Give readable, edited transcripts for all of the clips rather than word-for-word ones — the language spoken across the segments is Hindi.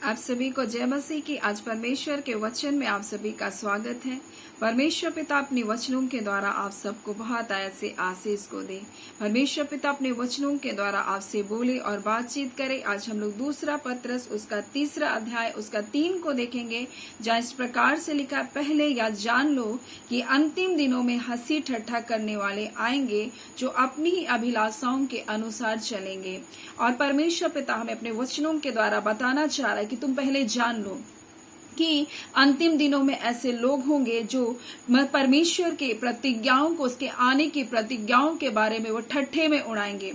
आप सभी को जय मसीह की। आज परमेश्वर के वचन में आप सभी का स्वागत है। परमेश्वर पिता अपने वचनों के द्वारा आप सबको बहुत ऐसे आशीष को दे। परमेश्वर पिता अपने वचनों के द्वारा आपसे बोले और बातचीत करे। आज हम लोग दूसरा पत्रस उसका 3 अध्याय उसका 3 को देखेंगे, जहाँ इस प्रकार से लिखा, पहले या जान लो कि अंतिम दिनों में हंसी ठट्ठा करने वाले आएंगे जो अपनी ही अभिलाषाओं के अनुसार चलेंगे। और परमेश्वर पिता हमें अपने वचनों के द्वारा बताना चाह रहा है कि तुम पहले जान लो कि अंतिम दिनों में ऐसे लोग होंगे जो परमेश्वर के प्रतिज्ञाओं को, उसके आने की प्रतिज्ञाओं के बारे में वो ठट्ठे में उड़ाएंगे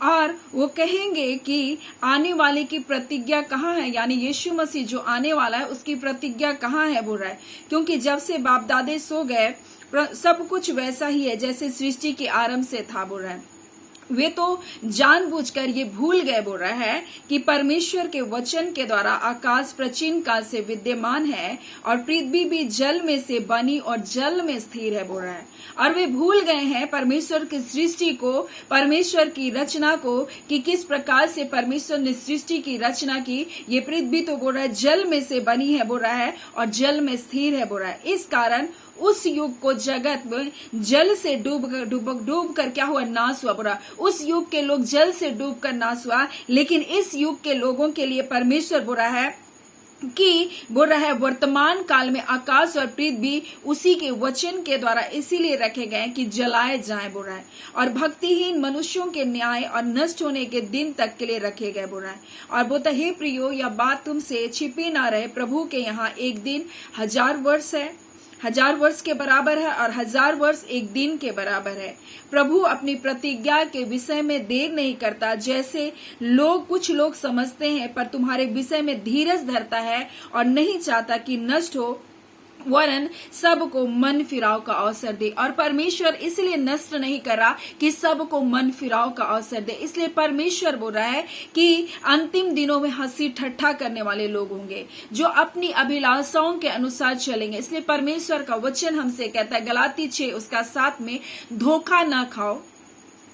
और वो कहेंगे कि आने वाले की प्रतिज्ञा कहाँ है, यानी यीशु मसीह जो आने वाला है उसकी प्रतिज्ञा कहाँ है बोल रहा है। क्योंकि जब से बाप दादे सो गए सब कुछ वैसा ही है जैसे सृष्टि के आरंभ से था बोल रहा है। वे तो जानबूझकर ये भूल गए बोल रहा है कि परमेश्वर के वचन के द्वारा आकाश प्राचीन काल से विद्यमान है और पृथ्वी भी जल में से बनी और जल में स्थिर है बोल रहा है। और वे भूल गए हैं परमेश्वर की सृष्टि को, परमेश्वर की रचना को, कि किस प्रकार से परमेश्वर ने सृष्टि की रचना की। ये पृथ्वी तो बोल रहा है जल में से बनी है बोल रहा है और जल में स्थिर है बोल रहा है। इस कारण उस युग को जगत में जल से डूब कर क्या हुआ, नाश हुआ बोला। उस युग के लोग जल से डूब कर नाश हुआ, लेकिन इस युग के लोगों के लिए परमेश्वर बोल रहा है वर्तमान काल में आकाश और पृथ्वी उसी के वचन के द्वारा इसीलिए रखे गए कि जलाए जाएं बोल रहा है, और भक्तिहीन मनुष्यों के न्याय और नष्ट होने के दिन तक के लिए रखे गए बोल रहा है। और बोलता, हे प्रियो, यह बात तुमसे छिपी ना रहे, प्रभु के यहाँ एक दिन 1000 वर्ष है, 1000 वर्ष के बराबर है, और 1000 वर्ष एक दिन के बराबर है। प्रभु अपनी प्रतिज्ञा के विषय में देर नहीं करता जैसे कुछ लोग समझते हैं, पर तुम्हारे विषय में धीरज धरता है और नहीं चाहता कि नष्ट हो, वरन सबको मन फिराव का अवसर दे। और परमेश्वर इसलिए नष्ट नहीं कर रहा कि सबको मन फिराव का अवसर दे। इसलिए परमेश्वर बोल रहा है कि अंतिम दिनों में हंसी ठट्ठा करने वाले लोग होंगे जो अपनी अभिलाषाओं के अनुसार चलेंगे। इसलिए परमेश्वर का वचन हमसे कहता है गलाती 6 उसका 7 में, धोखा ना खाओ।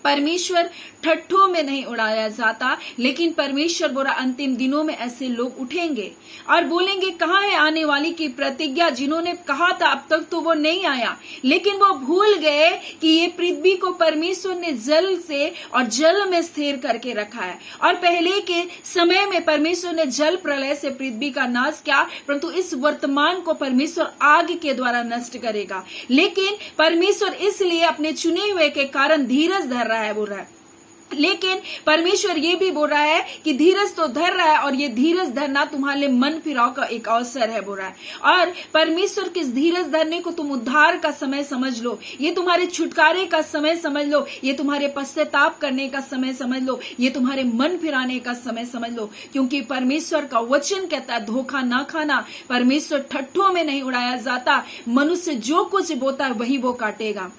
परमेश्वर ठट्ठों में नहीं उड़ाया जाता, लेकिन परमेश्वर बोला अंतिम दिनों में ऐसे लोग उठेंगे और बोलेंगे, कहाँ है आने वाली की प्रतिज्ञा। जिन्होंने कहा था अब तक तो वो नहीं आया, लेकिन वो भूल गए कि ये पृथ्वी को परमेश्वर ने जल से और जल में स्थिर करके रखा है। और पहले के समय में परमेश्वर ने जल प्रलय से पृथ्वी का नाश किया, परंतु इस वर्तमान को परमेश्वर आग के द्वारा नष्ट करेगा। लेकिन परमेश्वर इसलिए अपने चुने हुए के कारण धीरज धर रहा है बोल रहा है। लेकिन परमेश्वर ये भी बोल रहा है कि धीरज तो धर रहा है और ये धीरज धरना तुम्हारे लिए मन फिराव का एक अवसर है बोल रहा है। और परमेश्वर किस धीरज धरने को तुम उद्धार का समय समझ लो, ये तुम्हारे छुटकारे का समय समझ लो, ये तुम्हारे पश्चाताप करने का समय समझ लो, ये तुम्हारे मन फिराने का समय समझ लो। क्योंकि परमेश्वर का वचन कहता है धोखा ना खाना। परमेश्वर ठट्ठों में नहीं उड़ाया जाता, मनुष्य जो कुछ बोता है वही वो काटेगा।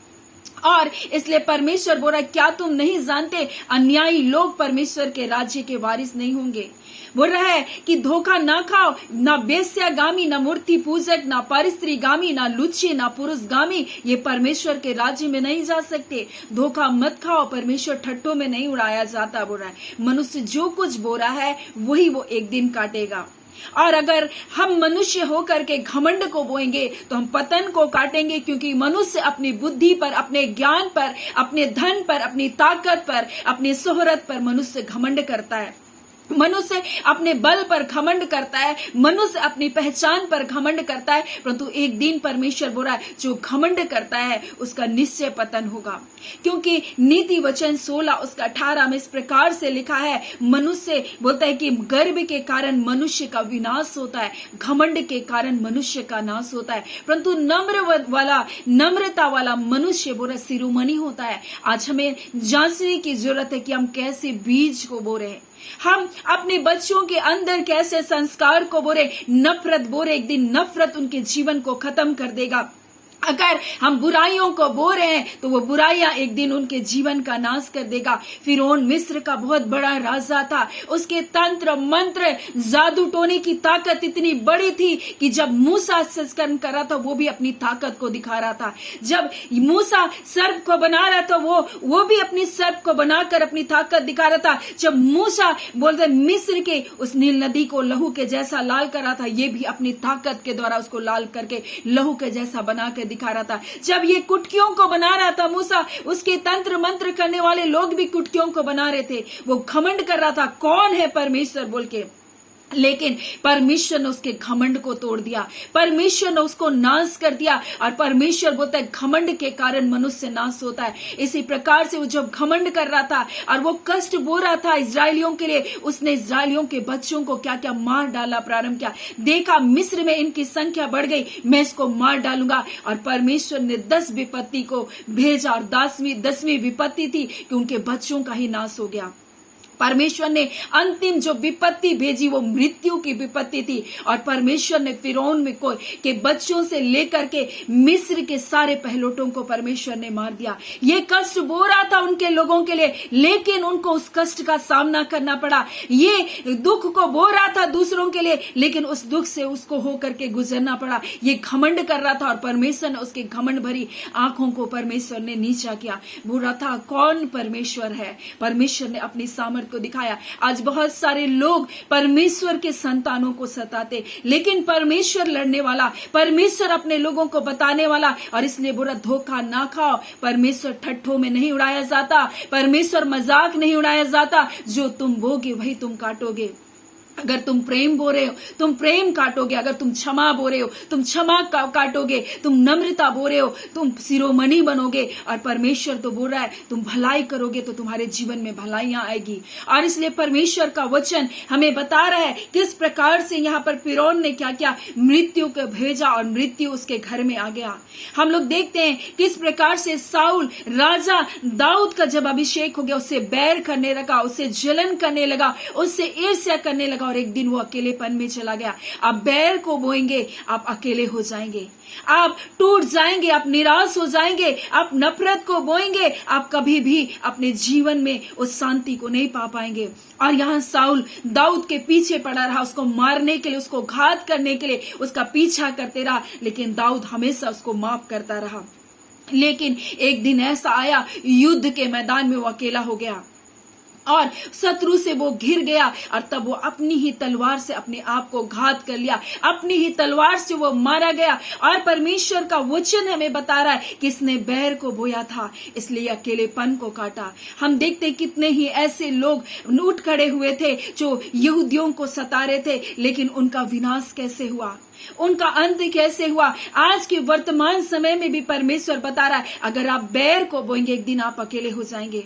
और इसलिए परमेश्वर बोल रहा है, क्या तुम नहीं जानते अन्यायी लोग परमेश्वर के राज्य के वारिस नहीं होंगे। बोल रहा है कि धोखा ना खाओ, ना बेस्यागामी, ना मूर्ति पूजक, ना परस्त्रीगामी, ना लुच्ची, ना पुरुषगामी ये परमेश्वर के राज्य में नहीं जा सकते। धोखा मत खाओ, परमेश्वर ठट्ठों में नहीं उड़ाया जाता बोल रहा है। मनुष्य जो कुछ बोल रहा है वही वो एक दिन काटेगा। और अगर हम मनुष्य होकर के घमंड को बोएंगे तो हम पतन को काटेंगे, क्योंकि मनुष्य अपनी बुद्धि पर, अपने ज्ञान पर, अपने धन पर, अपनी ताकत पर, अपनी शोहरत पर मनुष्य घमंड करता है। मनुष्य अपने बल पर घमंड करता है, मनुष्य अपनी पहचान पर घमंड करता है, परंतु एक दिन परमेश्वर बोला जो घमंड करता है उसका निश्चय पतन होगा। क्योंकि नीति वचन 16 उसका 18 में इस प्रकार से लिखा है, मनुष्य बोलता है कि गर्व के कारण मनुष्य का विनाश होता है, घमंड के कारण मनुष्य का नाश होता है, परंतु नम्रता वाला मनुष्य बोला शिरोमणि होता है। आज हमें जांचने की जरूरत है कि हम कैसे बीज को बो रहे हैं, हम अपने बच्चों के अंदर कैसे संस्कार को बोरे। नफरत बोरे, एक दिन नफरत उनके जीवन को खत्म कर देगा। अगर हम बुराइयों को बो रहे हैं तो वो बुराइयां एक दिन उनके जीवन का नाश कर देगा। फिरौन मिस्र का बहुत बड़ा राजा था, उसके तंत्र मंत्र जादू टोने की ताकत इतनी बड़ी थी कि जब मूसा संस्करण कर रहा था वो भी अपनी ताकत को दिखा रहा था। जब मूसा सर्प को बना रहा था वो भी अपनी सर्प को बनाकर अपनी ताकत दिखा रहा था। जब मूसा बोलते मिस्र के उस नील नदी को लहू के जैसा लाल कर रहा था, ये भी अपनी ताकत के द्वारा उसको लाल करके लहू के जैसा बना के दिखा रहा था। जब ये कुटकियों को बना रहा था मूसा, उसके तंत्र मंत्र करने वाले लोग भी कुटकियों को बना रहे थे। वो घमंड कर रहा था कौन है परमेश्वर बोल के, लेकिन परमेश्वर ने उसके घमंड को तोड़ दिया, परमेश्वर ने उसको नाश कर दिया। और परमेश्वर बोलता है घमंड के कारण मनुष्य नाश होता है। इसी प्रकार से वो जब घमंड कर रहा था और वो कष्ट बो रहा था इजरायलियों के लिए, उसने इजरायलियों के बच्चों को क्या क्या मार डाला प्रारंभ किया। देखा मिस्र में इनकी संख्या बढ़ गई, मैं इसको मार डालूंगा। और परमेश्वर ने 10 विपत्ति को भेजा और 10वीं विपत्ति थी कि उनके बच्चों का ही नाश हो गया। परमेश्वर ने अंतिम जो विपत्ति भेजी वो मृत्यु की विपत्ति थी। और परमेश्वर ने फिरौन में के बच्चों से लेकर के मिस्र के सारे पहलोटों को परमेश्वर ने मार दिया। ये कष्ट बो रहा था उनके लोगों के लिए, लेकिन उनको उस कष्ट का सामना करना पड़ा। ये दुख को बो रहा था दूसरों के लिए, लेकिन उस दुख से उसको होकर के गुजरना पड़ा। ये घमंड कर रहा था और परमेश्वर ने उसके घमंड भरी आंखों को परमेश्वर ने नीचा किया। बोल रहा था कौन परमेश्वर है। परमेश्वर ने अपनी सामर्थ्य को दिखाया। आज बहुत सारे लोग परमेश्वर के संतानों को सताते, लेकिन परमेश्वर लड़ने वाला, परमेश्वर अपने लोगों को बताने वाला। और इसलिए बुरा धोखा ना खाओ, परमेश्वर ठट्ठों में नहीं उड़ाया जाता, परमेश्वर मजाक नहीं उड़ाया जाता। जो तुम बोगे वही तुम काटोगे। अगर तुम प्रेम बो रहे हो तुम प्रेम काटोगे, अगर तुम क्षमा बो रहे हो तुम क्षमा काटोगे, तुम नम्रता बो रहे हो तुम शिरोमणि बनोगे। और परमेश्वर तो बोल रहा है तुम भलाई करोगे तो तुम्हारे जीवन में भलाइयां आएगी। और इसलिए परमेश्वर का वचन हमें बता रहा है किस प्रकार से यहाँ पर फिरौन ने क्या क्या मृत्यु को भेजा और मृत्यु उसके घर में आ गया। हम लोग देखते हैं किस प्रकार से साउल राजा दाऊद का जब अभिषेक हो गया, उससे बैर करने लगा, उससे जलन करने लगा, उससे ईर्ष्या करने लगा। और एक दिन वो अकेलेपन में चला गया। आप बैर को बोएंगे आप अकेले हो जाएंगे, आप टूट जाएंगे, आप निराश हो जाएंगे। आप नफरत को बोएंगे आप कभी भी अपने जीवन में उस शांति को नहीं पा पाएंगे। और यहाँ साउल दाऊद के पीछे पड़ा रहा, उसको मारने के लिए, उसको घात करने के लिए उसका पीछा करते रहा, लेकिन दाऊद हमेशा उसको माफ करता रहा। लेकिन एक दिन ऐसा आया युद्ध के मैदान में वो अकेला हो गया और शत्रु से वो घिर गया। और तब वो अपनी ही तलवार से अपने आप को घात कर लिया, अपनी ही तलवार से वो मारा गया। और परमेश्वर का वचन हमें बता रहा है कि इसने बैर को बोया था इसलिए अकेलेपन को काटा। हम देखते कितने ही ऐसे लोग उठ खड़े हुए थे जो यहूदियों को सता रहे थे, लेकिन उनका विनाश कैसे हुआ, उनका अंत कैसे हुआ। आज के वर्तमान समय में भी परमेश्वर बता रहा है अगर आप बैर को बोएंगे एक दिन आप अकेले हो जाएंगे,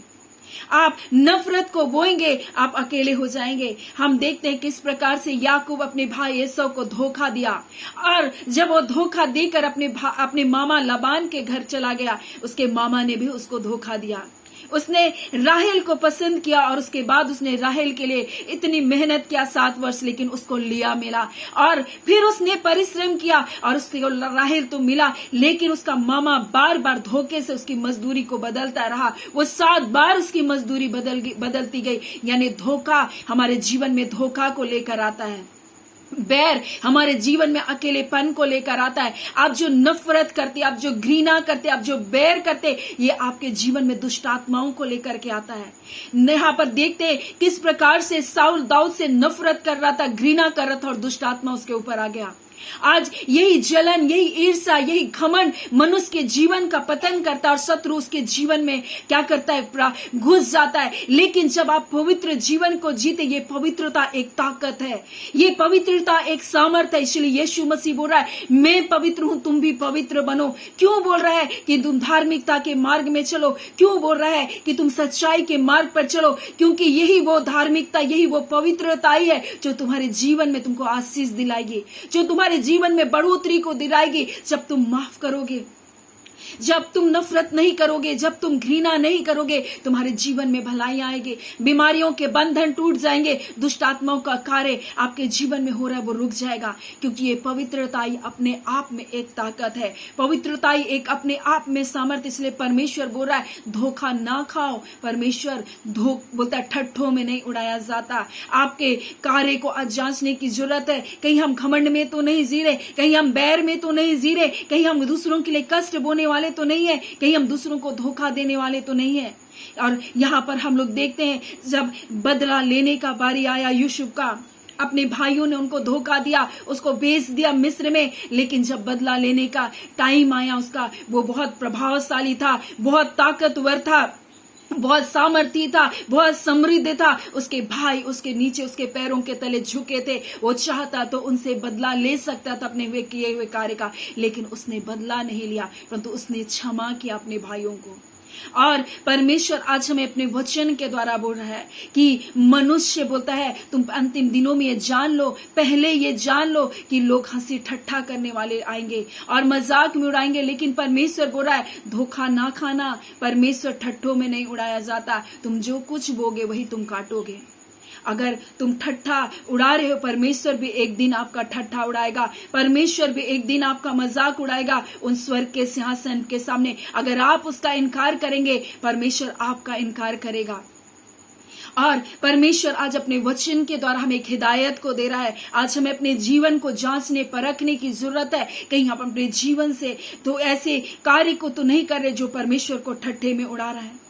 आप नफरत को बोएंगे आप अकेले हो जाएंगे। हम देखते हैं किस प्रकार से याकूब अपने भाई एसौ को धोखा दिया, और जब वो धोखा देकर अपने मामा लबान के घर चला गया, उसके मामा ने भी उसको धोखा दिया। उसने राहेल को पसंद किया और उसके बाद उसने राहेल के लिए इतनी मेहनत किया 7 वर्ष, लेकिन उसको लिया मिला। और फिर उसने परिश्रम किया और उसको राहेल तो मिला, लेकिन उसका मामा बार बार धोखे से उसकी मजदूरी को बदलता रहा। वो 7 बार उसकी मजदूरी बदलती गई। यानी धोखा हमारे जीवन में धोखा को लेकर आता है, बैर हमारे जीवन में अकेलेपन को लेकर आता है। आप जो नफरत करते, आप जो घृणा करते, आप जो बैर करते, ये आपके जीवन में दुष्ट आत्माओं को लेकर के आता है। यहाँ पर देखते हैं किस प्रकार से साउल दाऊद से नफरत कर रहा था, घृणा कर रहा था और दुष्ट आत्मा उसके ऊपर आ गया। आज यही जलन, यही ईर्ष्या, यही घमंड मनुष्य के जीवन का पतन करता है और शत्रु उसके जीवन में क्या करता है, घुस जाता है। लेकिन जब आप पवित्र जीवन को जीते, ये पवित्रता एक ताकत है, ये पवित्रता एक सामर्थ है। इसलिए यीशु मसीह बोल रहा है मैं पवित्र हूं तुम भी पवित्र बनो। क्यों बोल रहा है कि तुम धार्मिकता के मार्ग में चलो, क्यों बोल रहा है कि तुम सच्चाई के मार्ग पर चलो, क्योंकि यही वो धार्मिकता, यही वो पवित्रता ही है जो तुम्हारे जीवन में तुमको आशीष दिलाएगी, जो तुम्हारे जीवन में बढ़ोतरी को दिलाएगी। जब तुम माफ करोगे, जब तुम नफरत नहीं करोगे, जब तुम घृणा नहीं करोगे, तुम्हारे जीवन में भलाई आएगी, बीमारियों के बंधन टूट जाएंगे, दुष्ट आत्माओं का कार्य आपके जीवन में हो रहा है वो रुक जाएगा। क्योंकि ये पवित्रताई अपने आप में एक ताकत है, पवित्रताई एक अपने आप में सामर्थ्य। इसलिए परमेश्वर बोल रहा है धोखा ना खाओ। परमेश्वर बोलता है ठट्ठों में नहीं उड़ाया जाता। आपके कार्य को आज जांचने की जरूरत है। कहीं हम घमंड में तो नहीं जी रहे, कहीं हम बैर में तो नहीं जी रहे, कहीं हम दूसरों के लिए कष्ट बोने वाले तो नहीं है, कहीं हम दूसरों को धोखा देने वाले तो नहीं है। और यहाँ पर हम लोग देखते हैं जब बदला लेने का बारी आया यूसुफ का, अपने भाइयों ने उनको धोखा दिया, उसको बेच दिया मिस्र में, लेकिन जब बदला लेने का टाइम आया उसका, वो बहुत प्रभावशाली था, बहुत ताकतवर था, बहुत सामर्थ्य था, बहुत समृद्ध था। उसके भाई उसके नीचे उसके पैरों के तले झुके थे। वो चाहता तो उनसे बदला ले सकता था अपने हुए किए हुए कार्य का, लेकिन उसने बदला नहीं लिया, परंतु उसने क्षमा किया अपने भाइयों को। और परमेश्वर आज हमें अपने वचन के द्वारा बोल रहा है कि मनुष्य बोलता है तुम अंतिम दिनों में ये जान लो, पहले ये जान लो कि लोग हंसी ठट्ठा करने वाले आएंगे और मजाक में उड़ाएंगे, लेकिन परमेश्वर बोल रहा है धोखा ना खाना। परमेश्वर ठट्ठों में नहीं उड़ाया जाता। तुम जो कुछ बोगे वही तुम काटोगे। अगर तुम ठट्ठा उड़ा रहे हो, परमेश्वर भी एक दिन आपका ठट्ठा उड़ाएगा, परमेश्वर भी एक दिन आपका मजाक उड़ाएगा उन स्वर्ग के सिंहासन के सामने। अगर आप उसका इनकार करेंगे, परमेश्वर आपका इनकार करेगा। और परमेश्वर आज अपने वचन के द्वारा हमें एक हिदायत को दे रहा है। आज हमें अपने जीवन को जांचने परखने की जरूरत है। कहीं हम अपने जीवन से तो ऐसे कार्य को तो नहीं कर रहे जो परमेश्वर को ठट्ठे में उड़ा रहा है।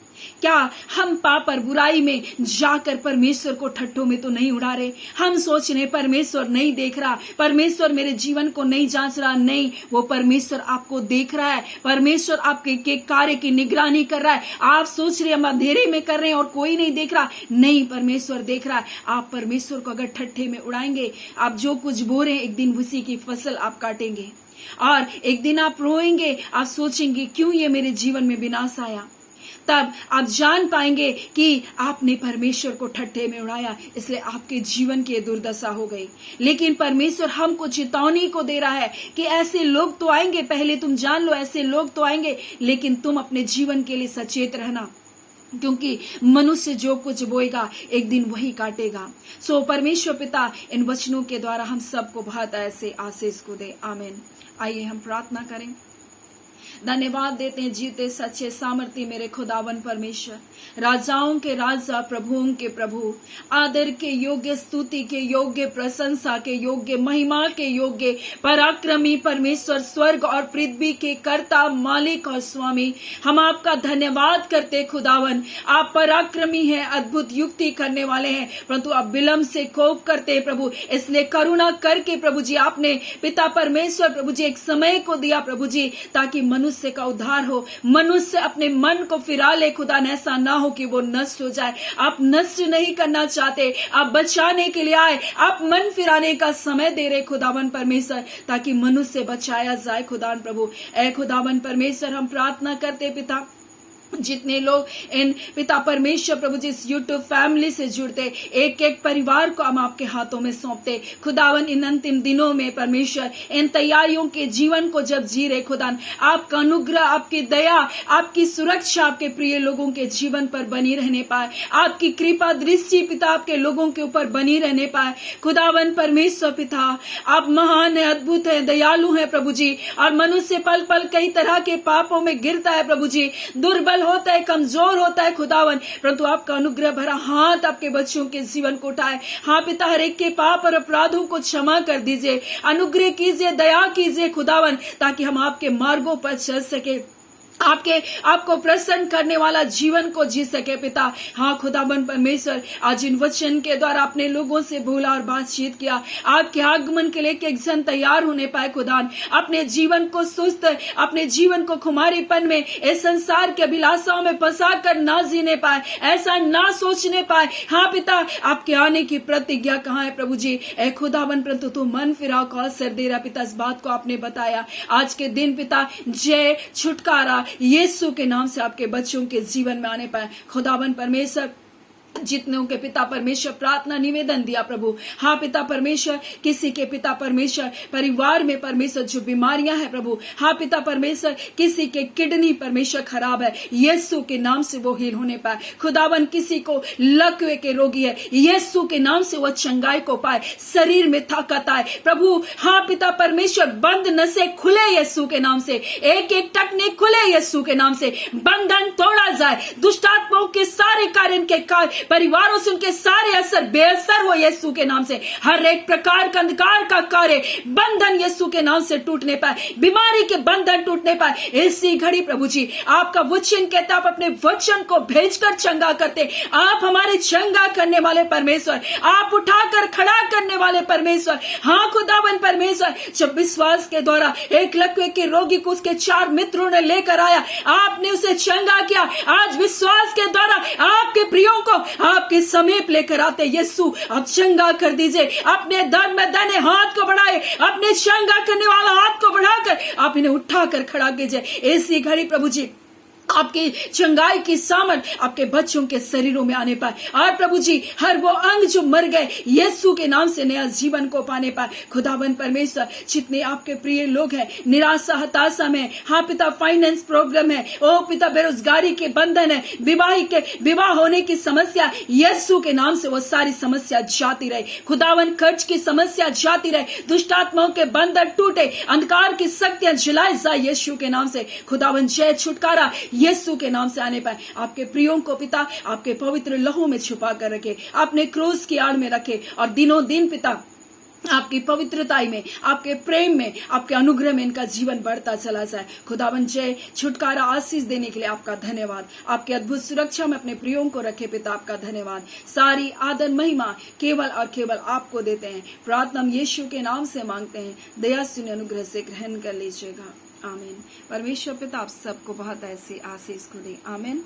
क्या हम पाप और बुराई में जाकर परमेश्वर को ठट्ठों में तो नहीं उड़ा रहे? हम सोच रहे परमेश्वर नहीं देख रहा, परमेश्वर मेरे जीवन को नहीं जांच रहा। नहीं, वो परमेश्वर आपको देख रहा है। परमेश्वर आपके कार्य की निगरानी कर रहा है। आप सोच रहे हम अंधेरे में कर रहे हैं और कोई नहीं देख रहा। नहीं, परमेश्वर देख रहा है। आप परमेश्वर को अगर ठट्ठे में उड़ाएंगे, आप जो कुछ बो रहे हैं एक दिन उसी की फसल आप काटेंगे। और एक दिन आप रोएंगे, आप सोचेंगे क्यों ये मेरे जीवन में विनाश आया। तब आप जान पाएंगे कि आपने परमेश्वर को ठट्ठे में उड़ाया, इसलिए आपके जीवन की दुर्दशा हो गई। लेकिन परमेश्वर हमको चेतावनी को दे रहा है कि ऐसे लोग तो आएंगे, पहले तुम जान लो ऐसे लोग तो आएंगे, लेकिन तुम अपने जीवन के लिए सचेत रहना, क्योंकि मनुष्य जो कुछ बोएगा एक दिन वही काटेगा। सो परमेश्वर पिता इन वचनों के द्वारा हम सबको बहुत ऐसे आशीष को दे। आमीन। आइए हम प्रार्थना करें। धन्यवाद देते हैं जीते सच्चे सामर्थ्य मेरे खुदावन परमेश्वर, राजाओं के राजा, प्रभुओं के प्रभु, आदर के योग्य, स्तुति के योग्य, प्रशंसा के योग्य, महिमा के योग्य, पराक्रमी परमेश्वर, स्वर्ग और पृथ्वी के कर्ता, मालिक और स्वामी, हम आपका धन्यवाद करते खुदावन। आप पराक्रमी हैं, अद्भुत युक्ति करने वाले हैं, परंतु आप विलंब से कोप करते हैं प्रभु। इसलिए करुणा करके प्रभु जी आपने पिता परमेश्वर प्रभु जी एक समय को दिया प्रभु जी, ताकि मनुष्य का उद्धार हो, मनुष्य अपने मन को फिरा ले खुदा। ऐसा ना हो कि वो नष्ट हो जाए। आप नष्ट नहीं करना चाहते, आप बचाने के लिए आए, आप मन फिराने का समय दे रहे खुदावन परमेश्वर, ताकि मनुष्य बचाया जाए खुदावन प्रभु। ऐ खुदावन परमेश्वर हम प्रार्थना करते पिता, जितने लोग इन पिता परमेश्वर प्रभु जी इस यूट्यूब फैमिली से जुड़ते, एक एक परिवार को हम आपके हाथों में सौंपते खुदावन। इन अंतिम दिनों में परमेश्वर इन तैयारियों के जीवन को जब जी रहे खुदान, आपका अनुग्रह, आपकी दया, आपकी सुरक्षा आपके प्रिय लोगों के जीवन पर बनी रहने पाए, आपकी कृपा दृष्टि पिता आपके लोगों के ऊपर बनी रहने पाए खुदावन परमेश्वर पिता। आप महान है, अद्भुत है, दयालु है प्रभु जी। और मनुष्य पल पल कई तरह के पापों में गिरता है प्रभु जी, दुर्बल होता है, कमजोर होता है खुदावन, परंतु आपका अनुग्रह भरा हाथ आपके बच्चों के जीवन को उठाए। हाँ पिता, हर एक के पाप और अपराधों को क्षमा कर दीजिए, अनुग्रह कीजिए, दया कीजिए खुदावन, ताकि हम आपके मार्गों पर चल सके, आपको प्रसन्न करने वाला जीवन को जी सके पिता। हाँ खुदावन परमेश्वर, आज इन वचन के द्वारा अपने लोगों से बोला और बातचीत किया, आपके आगमन के लिए एक जन तैयार होने पाए खुदान, अपने जीवन को सुस्त, अपने जीवन को खुमारीपन में, इस संसार के अभिलाषाओं में फंसा कर ना जीने पाए, ऐसा ना सोचने पाए। हाँ पिता, आपके आने की प्रतिज्ञा कहाँ है प्रभु जी? ए खुदावन, परंतु तू मन फिराव का अवसर दे रहा पिता, इस बात को आपने बताया। आज के दिन पिता जय, छुटकारा यीशु के नाम से आपके बच्चों के जीवन में आने पाए खुदावन परमेश्वर। जितनों के पिता परमेश्वर प्रार्थना निवेदन दिया प्रभु, हाँ पिता परमेश्वर, किसी के पिता परमेश्वर परिवार में परमेश्वर जो बीमारियां हैं प्रभु, हाँ पिता परमेश्वर, किसी के किडनी परमेश्वर खराब है, यीशु के नाम से वो हील होने पाए। खुदावन किसी को लकवे के रोगी है, यीशु के नाम से वो चंगाई को पाए, शरीर में ताकत आए प्रभु, हाँ पिता परमेश्वर, बंद नसें खुले यीशु के नाम से, एक एक टकने खुले यीशु के नाम से, बंधन तोड़ा जाए, दुष्ट आत्माओं के सारे कार्य के परिवारों से उनके सारे असर बेअसर हो यीशु के नाम से। हर एक प्रकार का अंधकार का कार्य बंधन यीशु के नाम से टूटने पाए, बीमारी के बंधन टूटने पाए। इसी घड़ी प्रभु जी आपका वचन कहता, आप अपने वचन को भेजकर चंगा करते, आप हमारे चंगा करने वाले परमेश्वर, आप उठाकर खड़ा करने वाले परमेश्वर। हाँ खुदावन परमेश्वर, जब विश्वास के द्वारा एक लकवे के रोगी को उसके 4 मित्रों ने लेकर आया, आपने उसे चंगा किया। आज विश्वास के द्वारा आपके प्रियों को आपके समीप लेकर आते यीशु, आप चंगा कर दीजिए। अपने दर में दाने हाथ को बढ़ाए, अपने चंगा करने वाला हाथ को बढ़ाकर आप इन्हें उठाकर खड़ा कीजिए। ऐसी घड़ी प्रभु जी आपकी चंगाई की सामर्थ आपके बच्चों के शरीरों में आने पाए, और प्रभु जी हर वो अंग जो मर गए यीशु के नाम से नया जीवन को पाने पाए। खुदावन परमेश्वर, जितने आपके प्रिय लोग हैं निराशा हताशा में, हाँ पिता फाइनेंस प्रॉब्लम है, ओ पिता बेरोजगारी के बंधन है, विवाह होने की समस्या, यीशु के नाम से वो सारी समस्या जाती रहे। खुदावन खर्च की समस्या जाती रहे, दुष्ट आत्माओं के बंधन टूटे, अंधकार की शक्तियां जलाए जाए यीशु के नाम से। खुदावन जय छुटकारा यीशु के नाम से आने पाए। आपके प्रियों को पिता आपके पवित्र लहू में छुपा कर रखे, अपने क्रूस की आड़ में रखे, और दिनों दिन पिता आपकी पवित्रताई में, आपके प्रेम में, आपके अनुग्रह में इनका जीवन बढ़ता चला जाए। खुदावन जय छुटकारा आशीष देने के लिए आपका धन्यवाद। आपके अद्भुत सुरक्षा में अपने प्रियों को रखे पिता, आपका धन्यवाद। सारी आदर महिमा केवल और केवल आपको देते हैं। प्रार्थना हम यीशु के नाम से मांगते हैं, दया सुन अनुग्रह से ग्रहण कर लीजिएगा, आमीन। परमेश्वर पिता आप सबको बहुत ऐसी आशीष को दे, आमीन।